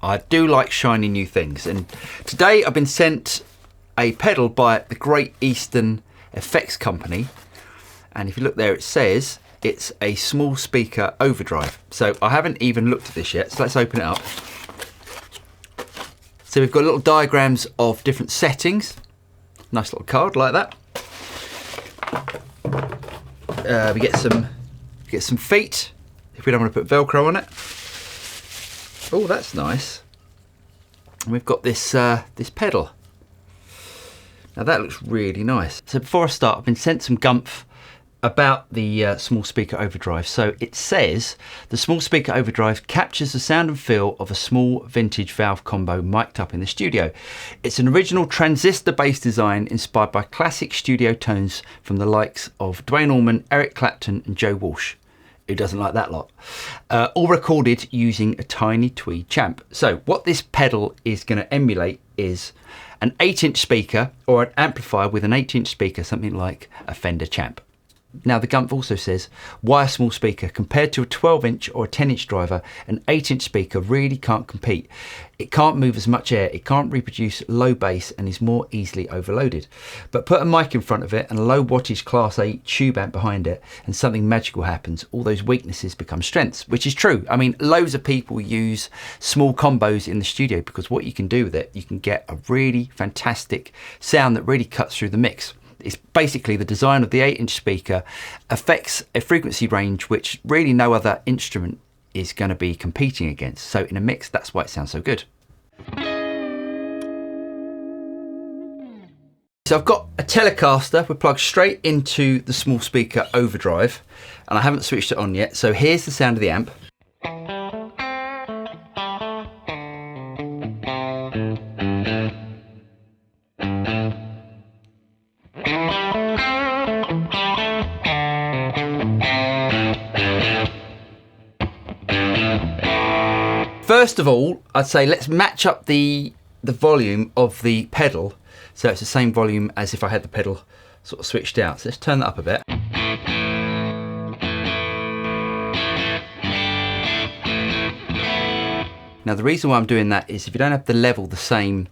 I do like shiny new things, and today I've been sent a pedal by the Great Eastern Effects Company, and if you look there it says it's a Small Speaker Overdrive. So I haven't even looked at this yet, so let's open it up. So we've got little diagrams of different settings, nice little card like that. We get some feet if we don't want to put Velcro on it. Oh, that's nice. And we've got this this pedal. Now that looks really nice. So before I start, I've been sent some gumph about the Small Speaker Overdrive. So it says the Small Speaker Overdrive captures the sound and feel of a small vintage valve combo mic'd up in the studio. It's an original transistor based design inspired by classic studio tones from the likes of Duane, Allman, Eric Clapton and Walsh. Who doesn't like that lot? All recorded using a tiny tweed champ. So what this pedal is going to emulate is an 8-inch speaker or an amplifier with an 8-inch speaker, something like a Fender champ. Now the gumph also says, why a small speaker? Compared to a 12-inch or a 10-inch driver, an 8-inch speaker really can't compete. It can't move as much air, it can't reproduce low bass and is more easily overloaded. But put a mic in front of it and a low wattage Class A tube amp behind it and something magical happens. All those weaknesses become strengths, which is true. I mean, loads of people use small combos in the studio because what you can do with it, you can get a really fantastic sound that really cuts through the mix. It's basically the design of the 8-inch speaker affects a frequency range which really no other instrument is going to be competing against. So in a mix, that's why it sounds so good. So I've got a Telecaster, we're plugged straight into the Small Speaker Overdrive, and I haven't switched it on yet. So here's the sound of the amp. First of all, I'd say let's match up the volume of the pedal so it's the same volume as if I had the pedal sort of switched out. So let's turn that up a bit. Now the reason why I'm doing that is if you don't have the level the same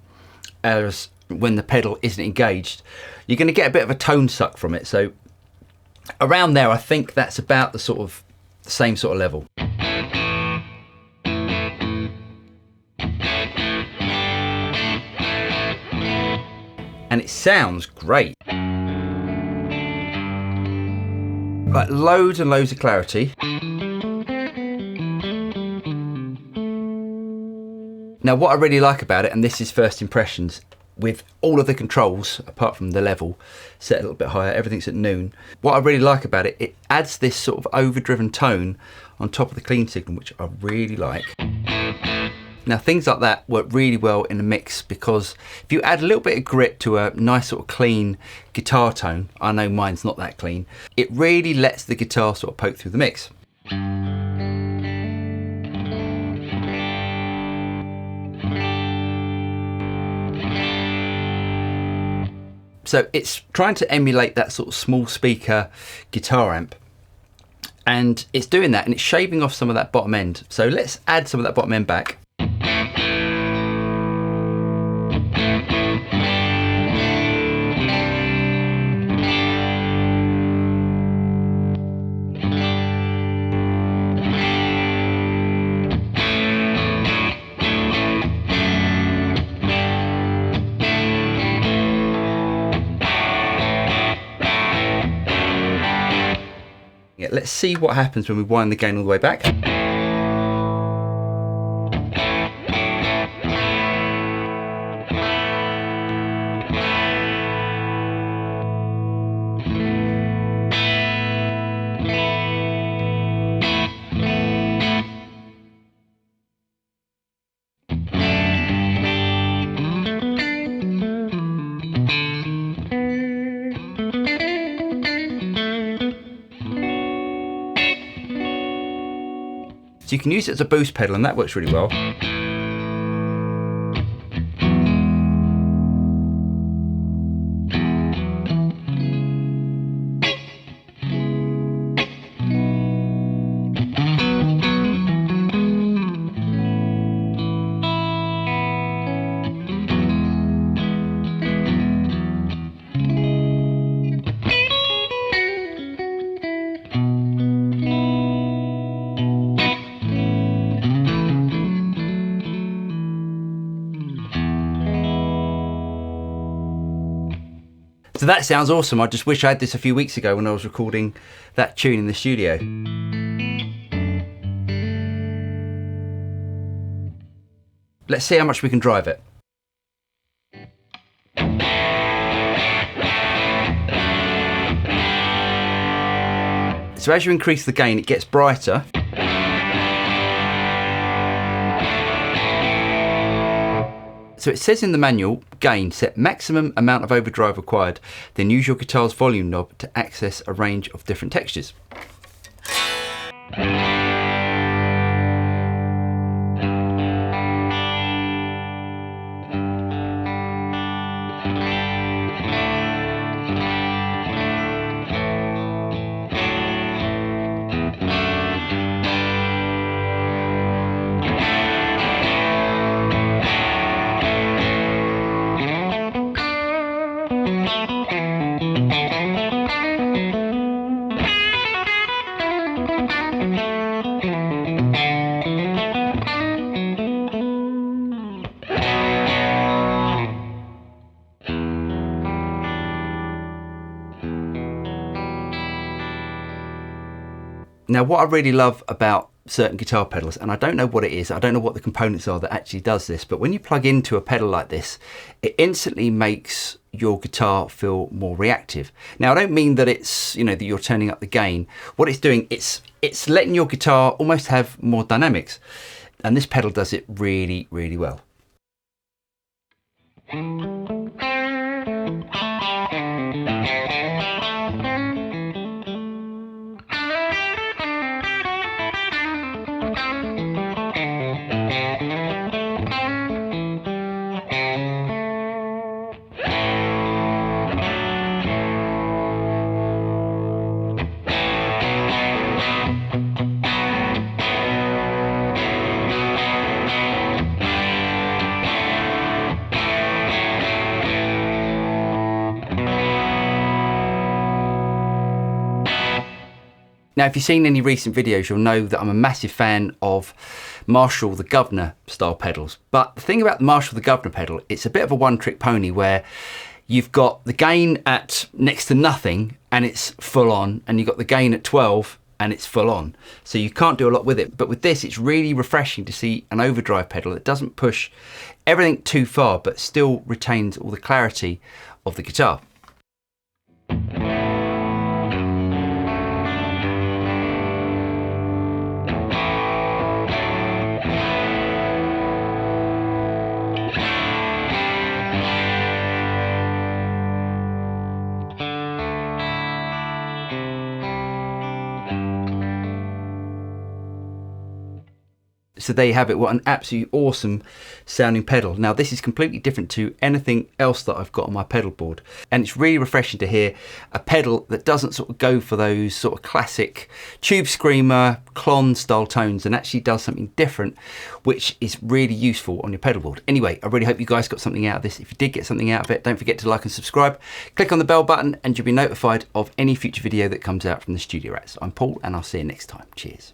as when the pedal isn't engaged, you're going to get a bit of a tone suck from it. So around there, I think that's about the same sort of level. And it sounds great. Like loads and loads of clarity. Now what I really like about it, and this is first impressions, with all of the controls, apart from the level, set a little bit higher, everything's at noon. What I really like about it, it adds this sort of overdriven tone on top of the clean signal, which I really like. Now things like that work really well in a mix because if you add a little bit of grit to a nice sort of clean guitar tone, I know mine's not that clean, it really lets the guitar sort of poke through the mix. So it's trying to emulate that sort of small speaker guitar amp, and it's doing that and it's shaving off some of that bottom end. So let's add some of that bottom end back. Yeah, let's see what happens when we wind the gain all the way back. So you can use it as a boost pedal and that works really well. So that sounds awesome. I just wish I had this a few weeks ago when I was recording that tune in the studio. Let's see how much we can drive it. So as you increase the gain, it gets brighter. So it says in the manual, gain, set maximum amount of overdrive required, then use your guitar's volume knob to access a range of different textures. Now, what I really love about certain guitar pedals, and I don't know what it is, I don't know what the components are that actually does this, but when you plug into a pedal like this, it instantly makes your guitar feel more reactive. Now, I don't mean that it's, you know, that you're turning up the gain. What it's doing, it's letting your guitar almost have more dynamics. And this pedal does it really, really well. Now, if you've seen any recent videos, you'll know that I'm a massive fan of Marshall the Governor style pedals. But the thing about the Marshall the Governor pedal, it's a bit of a one-trick pony where you've got the gain at next to nothing and it's full on, and you've got the gain at 12 and it's full on. So you can't do a lot with it. But with this, it's really refreshing to see an overdrive pedal that doesn't push everything too far, but still retains all the clarity of the guitar. So there you have it. What an absolutely awesome sounding pedal. Now, this is completely different to anything else that I've got on my pedal board, and it's really refreshing to hear a pedal that doesn't sort of go for those sort of classic tube screamer clon style tones and actually does something different, which is really useful on your pedal board. Anyway, I really hope you guys got something out of this. If you did get something out of it, don't forget to like and subscribe. Click on the bell button and you'll be notified of any future video that comes out from the Studio Rats. I'm Paul, and I'll see you next time. Cheers.